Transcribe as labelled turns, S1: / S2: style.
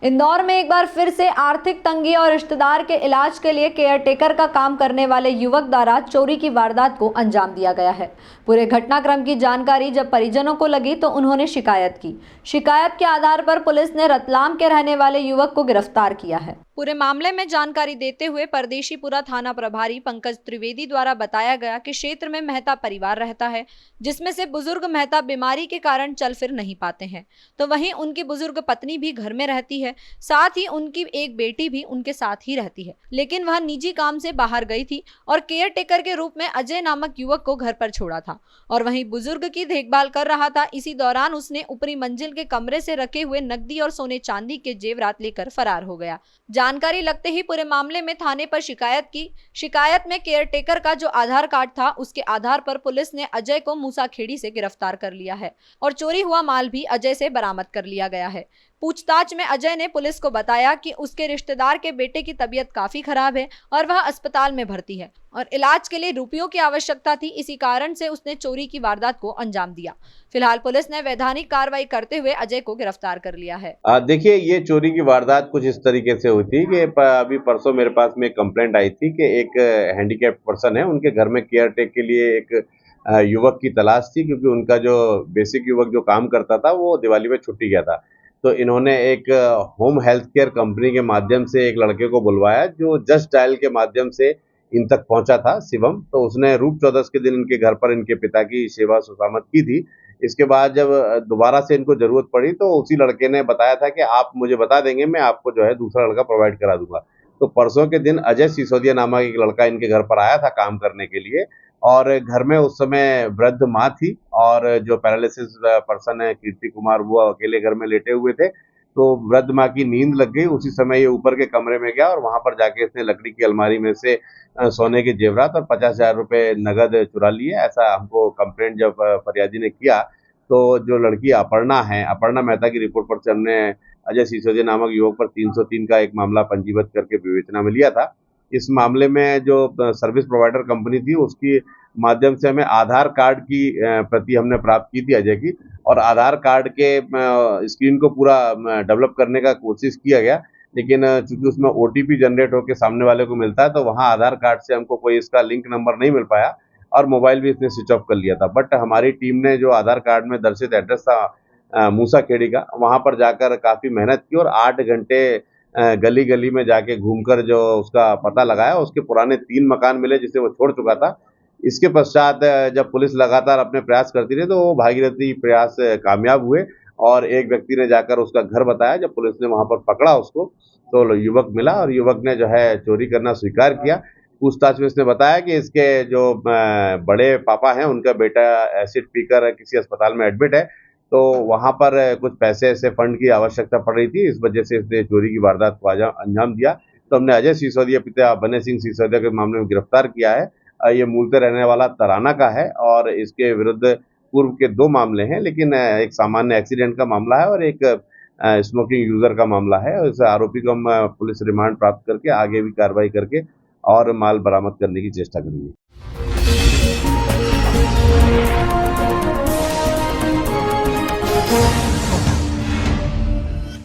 S1: इंदौर में एक बार फिर से आर्थिक तंगी और रिश्तेदार के इलाज के लिए केयरटेकर का काम करने वाले युवक द्वारा चोरी की वारदात को अंजाम दिया गया है। पूरे घटनाक्रम की जानकारी जब परिजनों को लगी तो उन्होंने शिकायत की। शिकायत के आधार पर पुलिस ने रतलाम के रहने वाले युवक को गिरफ्तार किया है। पूरे मामले में जानकारी देते हुए परदेशीपुरा थाना प्रभारी पंकज त्रिवेदी द्वारा बताया गया कि क्षेत्र में मेहता परिवार रहता है, जिसमें से बुजुर्ग मेहता बीमारी के कारण चल फिर नहीं पाते हैं, तो वहीं उनकी बुजुर्ग पत्नी भी घर में रहती है। साथ ही उनकी एक बेटी भी उनके साथ ही रहती है, लेकिन वह निजी काम से बाहर गई थी और केयर टेकर के रूप में अजय नामक युवक को घर पर छोड़ा था और वहीं बुजुर्ग की देखभाल कर रहा था। इसी दौरान उसने ऊपरी मंजिल के कमरे से रखे हुए नकदी और सोने चांदी के जेवरात लेकर फरार हो गया। जानकारी लगते ही पूरे मामले में थाने पर शिकायत की। शिकायत में केयर टेकर का जो आधार कार्ड था, उसके आधार पर पुलिस ने अजय को मूसाखेड़ी से गिरफ्तार कर लिया है और चोरी हुआ माल भी अजय से बरामद कर लिया गया है। पूछताछ में अजय ने पुलिस को बताया कि उसके रिश्तेदार के बेटे की तबीयत काफी खराब है और वह अस्पताल में भर्ती है और इलाज के लिए रुपयों की आवश्यकता थी, इसी कारण से उसने चोरी की वारदात को अंजाम दिया। फिलहाल पुलिस ने वैधानिक कार्रवाई करते हुए अजय को गिरफ्तार कर लिया है।
S2: देखिए, ये चोरी की वारदात कुछ इस तरीके से हुई थी कि अभी परसों मेरे पास में कंप्लेंट आई थी कि एक हैंडीकैप्ड पर्सन है, उनके घर में केयर टेक के लिए एक युवक की तलाश थी, क्योंकि उनका जो बेसिक युवक जो काम करता था वो दिवाली में छुट्टी गया था। तो इन्होंने एक होम हेल्थ केयर कंपनी के माध्यम से एक लड़के को बुलवाया, जो जस्ट डायल के माध्यम से इन तक पहुंचा था, शिवम। तो उसने रूप चौदस के दिन इनके घर पर इनके पिता की सेवा सुसामत की थी। इसके बाद जब दोबारा से इनको जरूरत पड़ी तो उसी लड़के ने बताया था कि आप मुझे बता देंगे, मैं आपको जो है दूसरा लड़का प्रोवाइड करा दूंगा। तो परसों के दिन अजय सिसोदिया नामक एक लड़का इनके घर पर आया था काम करने के लिए, और घर में उस समय वृद्ध माँ थी और जो पैरालिसिस पर्सन है कीर्ति कुमार, वो अकेले घर में लेटे हुए थे। तो वृद्ध माँ की नींद लग गई। उसी समय ये ऊपर के कमरे में गया और वहां पर जाके इसने लकड़ी की अलमारी में से सोने के जेवरात और 50,000 रुपए नगद चुरा लिए। ऐसा हमको कंप्लेंट जब फरियादी ने किया, तो जो लड़की अपर्णा है, अपर्णा मेहता की रिपोर्ट पर से हमने अजय सिसोदिया नामक युवक पर 303 का एक मामला पंजीबद्ध करके विवेचना में लिया था। इस मामले में जो सर्विस प्रोवाइडर कंपनी थी, उसकी माध्यम से हमें आधार कार्ड की प्रति हमने प्राप्त की थी अजय की, और आधार कार्ड के स्क्रीन को पूरा डेवलप करने का कोशिश किया गया, लेकिन चूंकि उसमें ओटीपी जनरेट होकर सामने वाले को मिलता है, तो वहां आधार कार्ड से हमको कोई इसका लिंक नंबर नहीं मिल पाया और मोबाइल भी इसने स्विच ऑफ कर लिया था। बट हमारी टीम ने जो आधार कार्ड में दर्शित एड्रेस था मूसाखेड़ी का, वहां पर जाकर काफी मेहनत की और 8 घंटे गली गली में जाके घूमकर जो उसका पता लगाया। उसके पुराने 3 मकान मिले जिसे वो छोड़ चुका था। इसके पश्चात जब पुलिस लगातार अपने प्रयास करती रही, तो वो भागीरथी प्रयास कामयाब हुए और एक व्यक्ति ने जाकर उसका घर बताया। जब पुलिस ने वहां पर पकड़ा उसको, तो युवक मिला और युवक ने जो है चोरी करना स्वीकार किया। पूछताछ में इसने बताया कि इसके जो बड़े पापा हैं, उनका बेटा एसिड पीकर किसी अस्पताल में एडमिट है, तो वहां पर कुछ पैसे ऐसे फंड की आवश्यकता पड़ रही थी, इस वजह से इसने चोरी की वारदात को अंजाम दिया। तो हमने अजय सिसोदिया पिता बने सिंह सिसोदिया के मामले में गिरफ्तार किया है। ये मूलतः रहने वाला तराना का है और इसके विरुद्ध पूर्व के 2 मामले हैं, लेकिन एक सामान्य एक्सीडेंट का मामला है और एक स्मोकिंग यूजर का मामला है। इस आरोपी को हम पुलिस रिमांड प्राप्त करके आगे भी कार्रवाई करके और माल बरामद करने की चेष्टा करेंगे।